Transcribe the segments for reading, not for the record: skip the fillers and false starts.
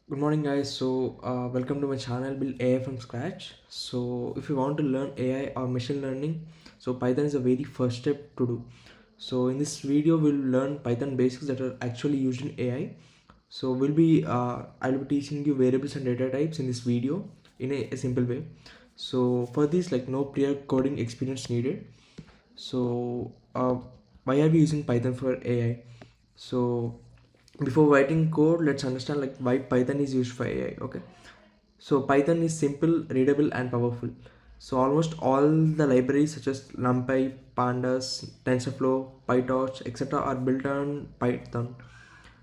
Good morning, guys. Welcome to my channel, Build AI from Scratch. So, if you want to learn AI or machine learning, Python is the very first step to do. So, in this video, we'll learn Python basics that are actually used in AI. I'll be teaching you variables and data types in this video in a simple way. So, for this, like no prior coding experience needed. So, why are we using Python for AI? So, before writing code, let's understand like why Python is used for AI. Okay, so Python is simple, readable, and powerful. So almost all the libraries such as NumPy, Pandas, TensorFlow, PyTorch, etc. are built on Python.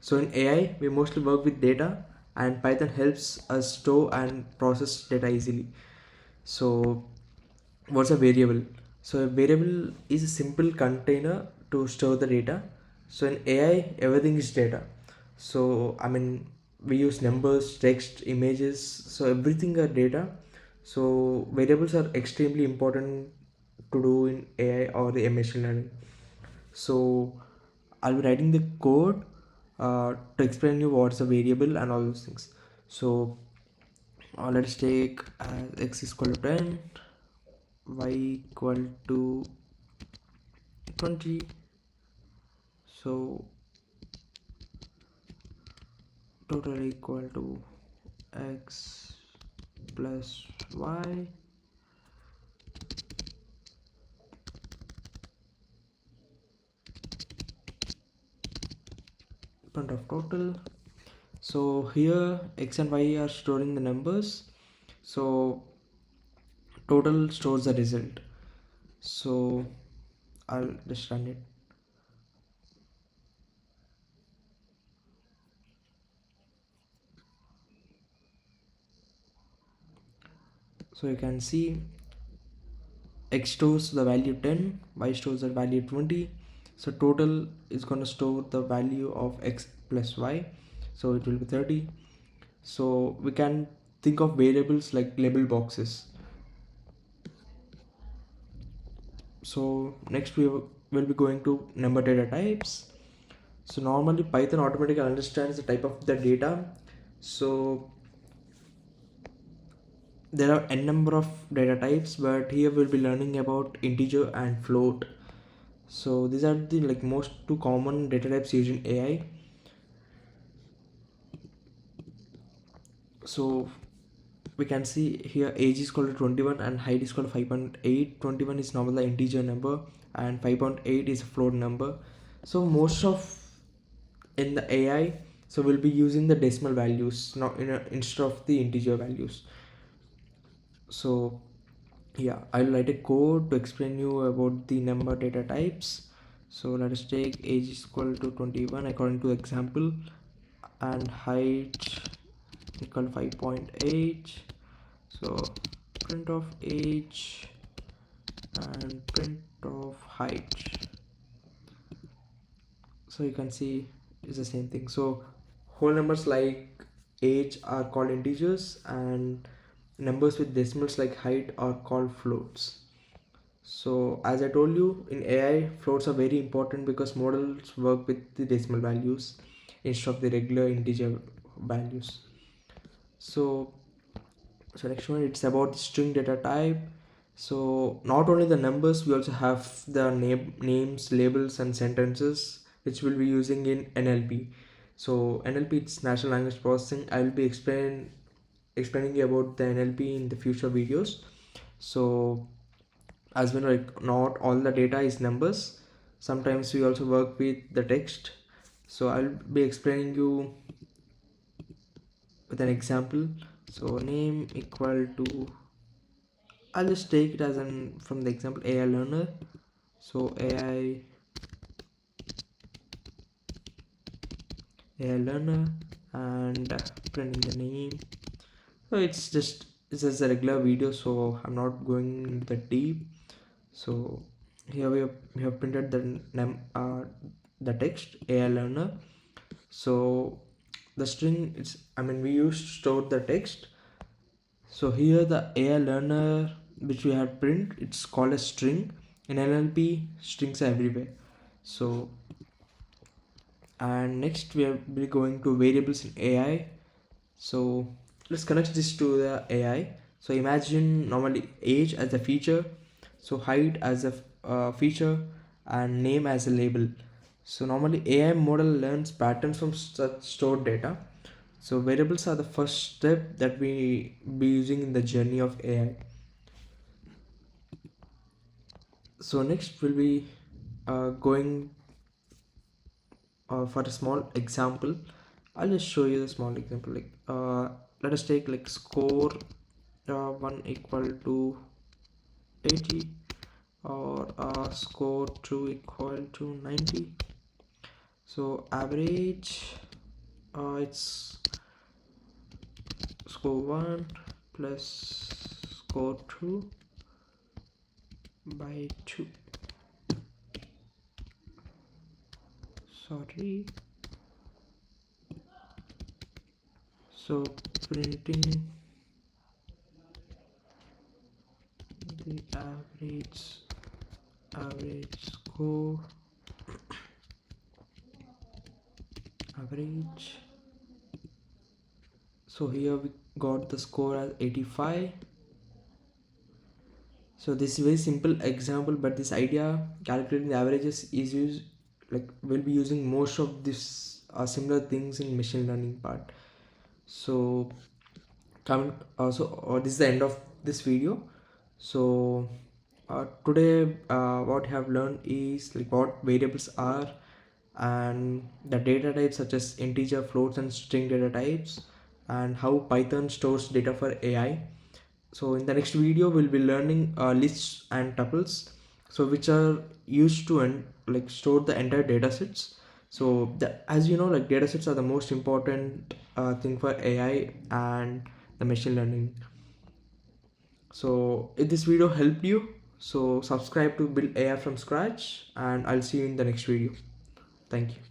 So in AI, we mostly work with data, and Python helps us store and process data easily. So what's a variable? So a variable is a simple container to store the data. So in AI, everything is data. We use numbers, text, images, so everything are data. So variables are extremely important to do in AI or the machine learning. So I'll be writing the code to explain you what's a variable and all those things. So let's take x is equal to 10, y equal to 20. So total equal to x plus y front of total. So here x and y are storing the numbers, so total stores the result. So I'll just run it. So you can see x stores the value 10, y stores the value 20. So total is going to store the value of x plus y, so it will be 30. So we can think of variables like label boxes. So next will be going to number data types. So normally Python automatically understands the type of the data. So there are n number of data types, but here we'll be learning about integer and float. So these are the like most two common data types used in AI. So we can see here age is equal to 21 and height is equal to 5.8. 21 is normal the integer number and 5.8 is a float number. So most of in the AI, so we'll be using the decimal values not instead of the integer values. So yeah, I'll write a code to explain you about the number data types. So let us take age is equal to 21 according to example, and height equal to 5.8. So print of age and print of height. So you can see it's the same thing. So whole numbers like age are called integers, and numbers with decimals like height are called floats. So as I told you, in AI, floats are very important because models work with the decimal values instead of the regular integer values. So, so next one, it's about string data type. So not only the numbers, we also have the names, labels, and sentences, which we'll be using in NLP. So NLP, it's natural language processing. I will be explaining you about the NLP in the future videos. So as well, like not all the data is numbers. Sometimes we also work with the text. So I'll be explaining you with an example. So name equal to, I'll just take it as an from the example AI learner. So AI learner, and printing the name. So it's just a regular video, so I'm not going that deep. So here we have printed the text AI learner. So the string, it's we used to store the text. So here the AI learner which we have print, it's called a string. In NLP, strings are everywhere. So and next we are be going to variables in AI. So let's connect this to the AI. So imagine normally age as a feature, so height as a feature, and name as a label. So normally AI model learns patterns from such stored data. So variables are the first step that we be using in the journey of AI. So next we'll be going for a small example. I'll just show you the small example. Like let us take like score 1 equal to 80, or score 2 equal to 90. So average, it's score 1 plus score 2 by 2. Sorry. So printing the average score, average. So here we got the score as 85. So this is a very simple example, but this idea calculating the averages is used, like we'll be using most of this similar things in machine learning part. So coming also, this is the end of this video. So today what I have learned is like what variables are, and the data types such as integer, floats, and string data types, and how Python stores data for AI. So in the next video we'll be learning lists and tuples, so which are used to like store the entire data sets. So as you know, like data sets are the most important thing for AI and the machine learning. So if this video helped you, so subscribe to build AI from scratch, and I'll see you in the next video. Thank you.